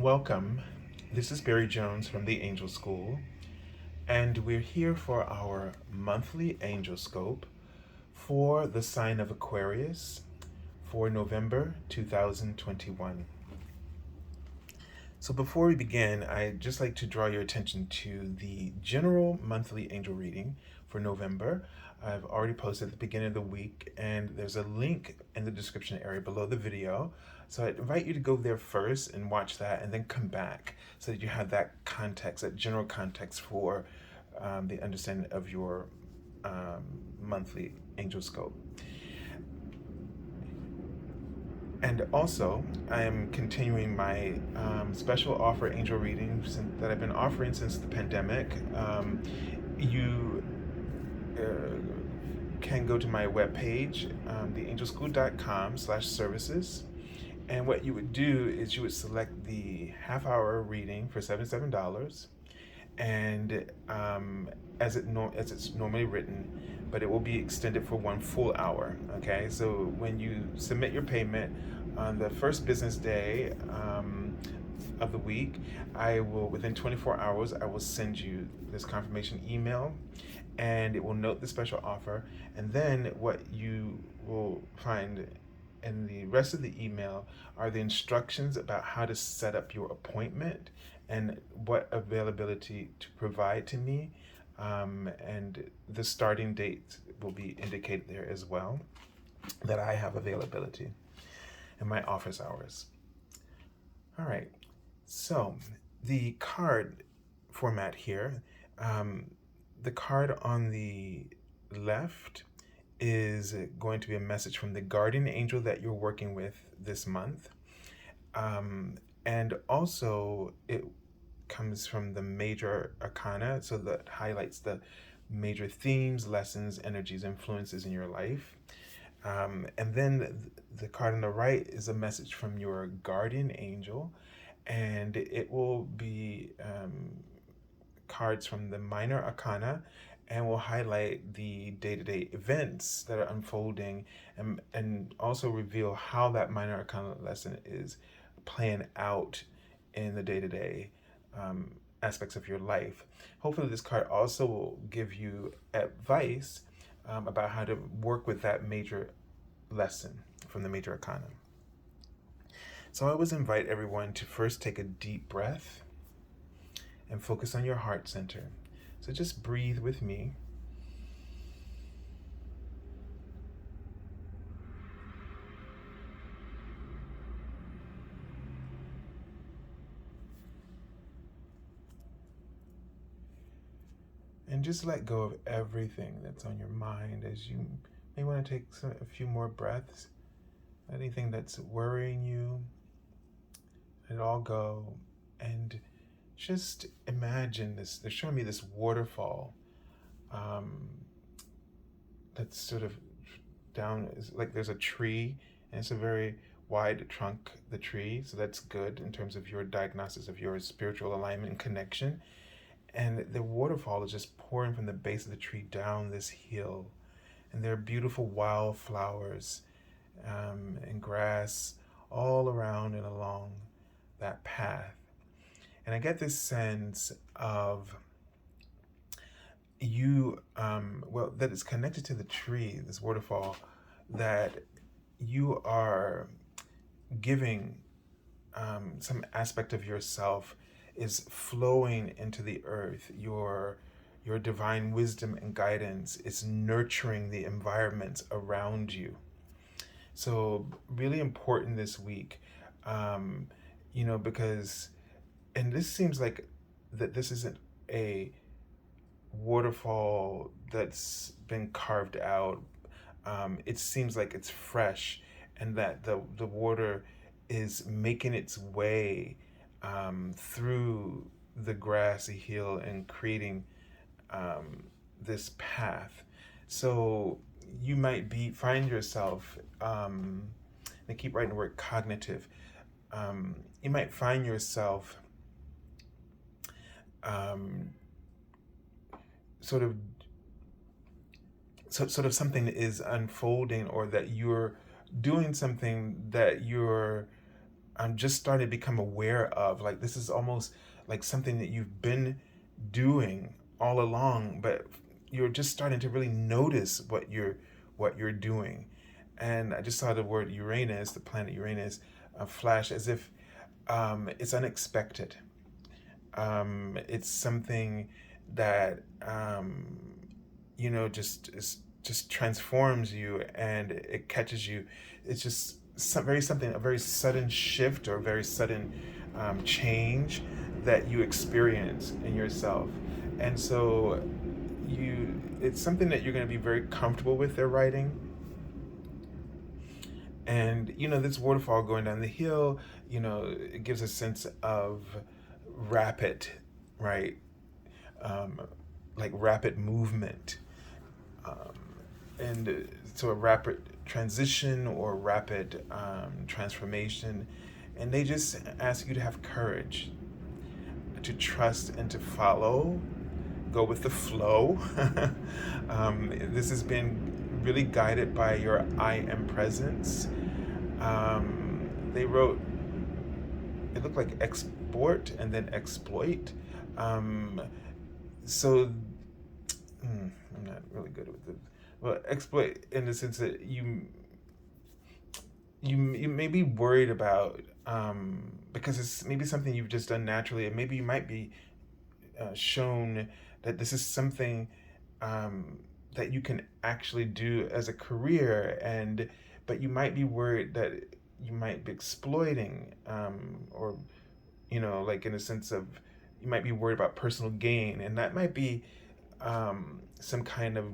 Welcome. This is Barry Jones from the Angel School, and we're here for our monthly Angelscope for the sign of Aquarius for November 2021. So before we begin, I'd just like to draw your attention to the general monthly angel reading for November. I've already posted at the beginning of the week, and there's a link in the description area below the video. So I invite you to go there first and watch that, and then come back so that you have that context, that general context for the understanding of your monthly angel scope. And also, I am continuing my special offer angel reading that I've been offering since the pandemic. You can go to my webpage, theangelschool.com/services. And what you would do is you would select the half-hour reading for $77, and as it's normally written, but it will be extended for 1 full hour. Okay, so when you submit your payment on the first business day of the week, I will, within 24 hours, I will send you this confirmation email, and it will note the special offer. And then what you will find in the rest of the email are the instructions about how to set up your appointment and what availability to provide to me. And the starting date will be indicated there as well, that I have availability and my office hours. All right, so the card format here, the card on the left is going to be a message from the guardian angel that you're working with this month. And also it comes from the Major Arcana, so that highlights the major themes, lessons, energies, influences in your life. And then the card on the right is a message from your guardian angel, and it will be cards from the Minor Arcana, and will highlight the day-to-day events that are unfolding, and also reveal how that Minor Arcana lesson is playing out in the day-to-day aspects of your life. Hopefully this card also will give you advice about how to work with that major lesson from the Major Arcana. So I always invite everyone to first take a deep breath and focus on your heart center. So just breathe with me. And just let go of everything that's on your mind as you may want to take a few more breaths. Anything that's worrying you, let it all go. And just imagine this. They're showing me this waterfall that's sort of down, like there's a tree, and it's a very wide trunk, the tree. So that's good in terms of your diagnosis of your spiritual alignment and connection. And the waterfall is just pouring from the base of the tree down this hill. And there are beautiful wildflowers and grass all around and along that path. And I get this sense of you, that it's connected to the tree, this waterfall, that you are giving some aspect of yourself is flowing into the earth. Your divine wisdom and guidance is nurturing the environments around you. So really important this week, because, and this seems like that this isn't a waterfall that's been carved out. It seems like it's fresh, and that the water is making its way through the grassy hill and creating this path. So you might find yourself, I keep writing the word cognitive, you might find yourself sort of something is unfolding, or that you're doing something that you're I'm just starting to become aware of. Like, this is almost like something that you've been doing all along, but you're just starting to really notice what you're doing. And I just saw the word Uranus, the planet Uranus, flash as if it's unexpected. It's something that just transforms you, and it catches you. It's just a very sudden shift or a very sudden change that you experience in yourself. And so it's something that you're going to be very comfortable with their writing. And this waterfall going down the hill, it gives a sense of rapid, right? um, like rapid movement, um, and so a rapid transition or rapid transformation. And they just ask you to have courage, to trust and to follow, go with the flow. This has been really guided by your I am presence. They wrote, it looked like export and then exploit. Um, so I'm not really good with it. Well, exploit in the sense that you may be worried about, because it's maybe something you've just done naturally, and maybe you might be shown that this is something um, that you can actually do as a career, and but you might be worried that you might be exploiting, or like in a sense of, you might be worried about personal gain, and that might be some kind of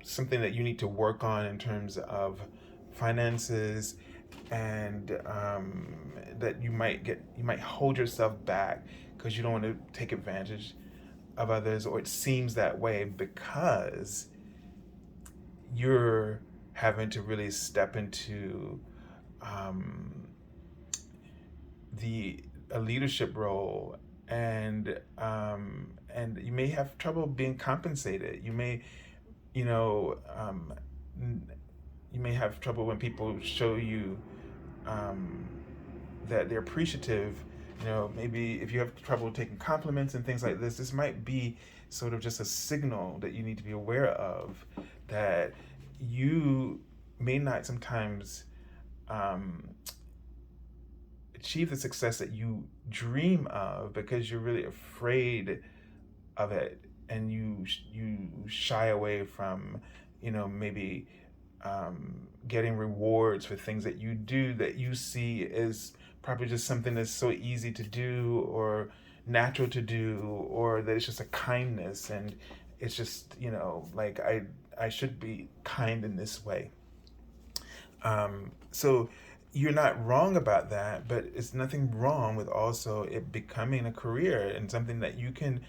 something that you need to work on in terms of finances, and that you might hold yourself back because you don't want to take advantage of others, or it seems that way because you're having to really step into um, the a leadership role, and you may have trouble being compensated. You know um, you may have trouble when people show you um, that they're appreciative. Maybe if you have trouble taking compliments and things like this might be sort of just a signal that you need to be aware of, that you may not sometimes um, achieve the success that you dream of because you're really afraid of it, and you shy away from maybe getting rewards for things that you do, that you see as probably just something that's so easy to do or natural to do, or that it's just a kindness, and it's just like I should be kind in this way. So you're not wrong about that, but it's nothing wrong with also it becoming a career and something that you can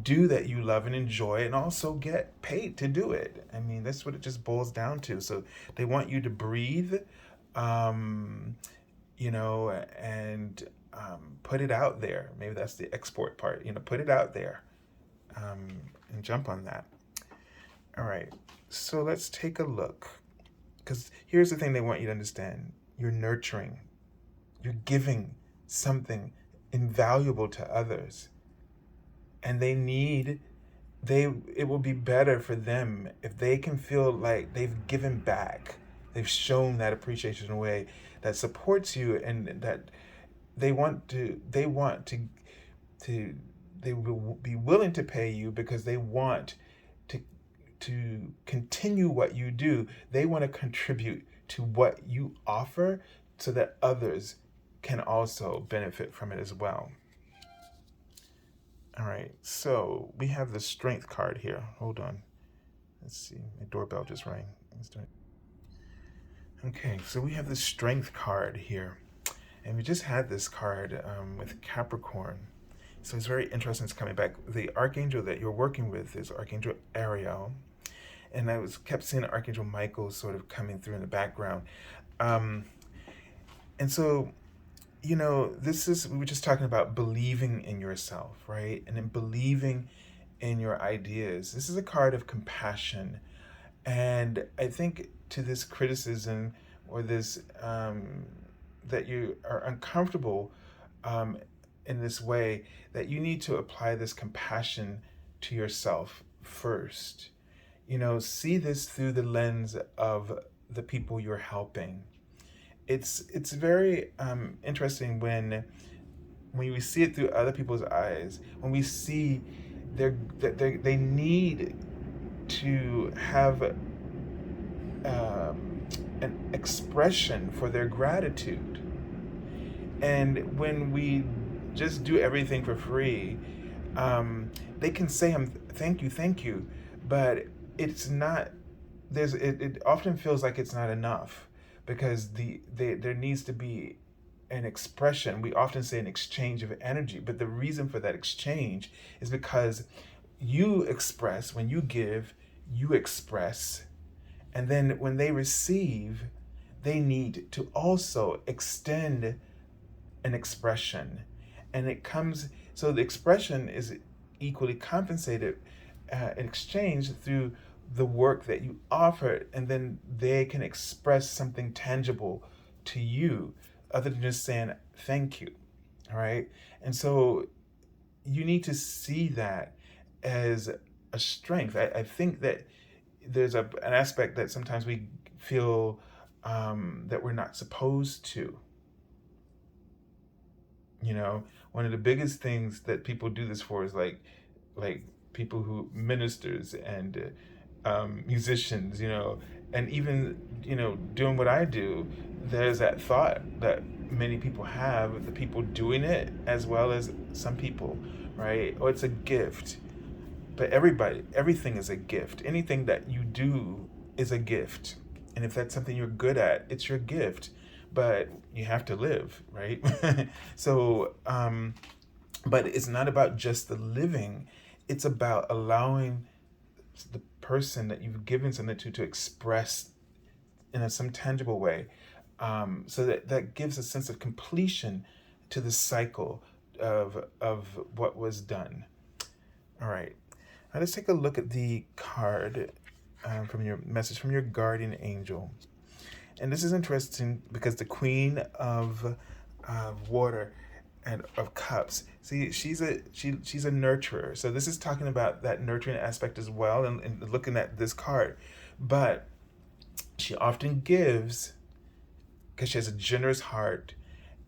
do, that you love and enjoy, and also get paid to do it. I mean, that's what it just boils down to. So they want you to breathe, um, and put it out there. Maybe that's the export part, put it out there, and jump on that. All right, so let's take a look. Because here's the thing they want you to understand: you're nurturing, you're giving something invaluable to others. And it will be better for them if they can feel like they've given back. They've shown that appreciation in a way that supports you, and that they they will be willing to pay you because they want to continue what you do. They want to contribute to what you offer so that others can also benefit from it as well. All right, so we have the strength card here. Hold on. Let's see. My doorbell just rang. Okay, so we have the strength card here. And we just had this card with Capricorn. So it's very interesting it's coming back. The archangel that you're working with is Archangel Ariel. And I kept seeing Archangel Michael sort of coming through in the background. And so we were just talking about believing in yourself, right? And then believing in your ideas. This is a card of compassion. And I think to this criticism or that you are uncomfortable in this way, that you need to apply this compassion to yourself first. See this through the lens of the people you're helping. It's very interesting when we see it through other people's eyes, when we see they need to have an expression for their gratitude. And when we just do everything for free, they can say, thank you, but it's not, it often feels like it's not enough, because there needs to be an expression. We often say an exchange of energy, but the reason for that exchange is because you express, when you give, you express, and then when they receive, they need to also extend an expression. And it comes, so the expression is equally compensated in exchange through the work that you offer, and then they can express something tangible to you other than just saying thank you. All right. And so you need to see that as a strength. I think that there's an aspect that sometimes we feel that we're not supposed to. One of the biggest things that people do this for is like people who ministers and musicians, and even doing what I do. There's that thought that many people have, the people doing it as well as some people, right? Oh, it's a gift. But everything is a gift. Anything that you do is a gift. And if that's something you're good at, it's your gift. But you have to live, right? So, but it's not about just the living. It's about allowing the person that you've given something to express in some tangible way. So that gives a sense of completion to the cycle of what was done. All right. Now let's take a look at the card from your message from your guardian angel. And this is interesting because the Queen of Water and of Cups. See, she's a nurturer. So this is talking about that nurturing aspect as well, and looking at this card. But she often gives because she has a generous heart,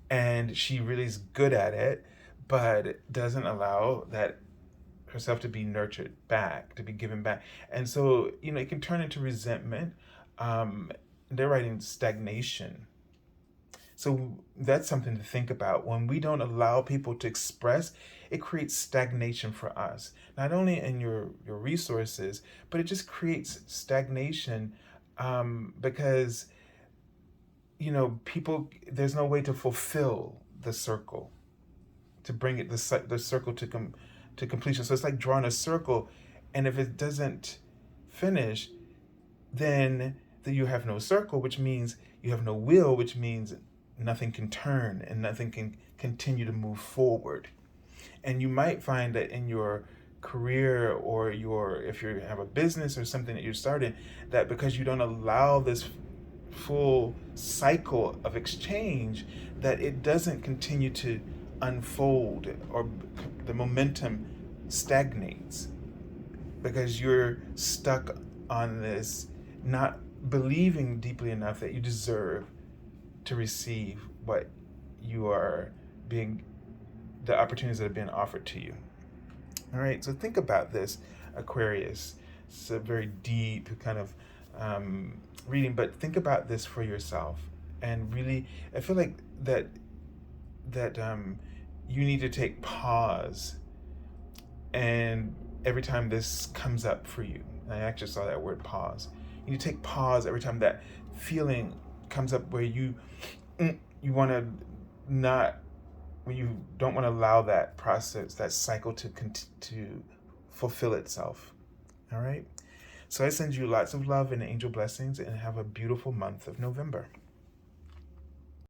and she really is good at it, but doesn't allow that herself to be nurtured back, to be given back. And so, it can turn into resentment. They're writing stagnation. So that's something to think about. When we don't allow people to express, it creates stagnation for us. Not only in your resources, but it just creates stagnation because, people, there's no way to fulfill the circle, to bring it the circle to completion. So it's like drawing a circle, and if it doesn't finish, then you have no circle, which means you have no wheel, which means nothing can turn and nothing can continue to move forward. And you might find that in your career, or if you have a business or something that you're starting, that because you don't allow this full cycle of exchange, that it doesn't continue to unfold, or the momentum stagnates because you're stuck on this, not believing deeply enough that you deserve to receive what you are being, the opportunities that are being offered to you. All right, so think about this, Aquarius. It's a very deep kind of reading, but think about this for yourself. And really, I feel like that you need to take pause, and every time this comes up for you, and I actually saw that word pause. You need to take pause every time that feeling comes up where you want to not, when you don't want to allow that process, that cycle to fulfill itself. All right. So I send you lots of love and angel blessings, and have a beautiful month of November.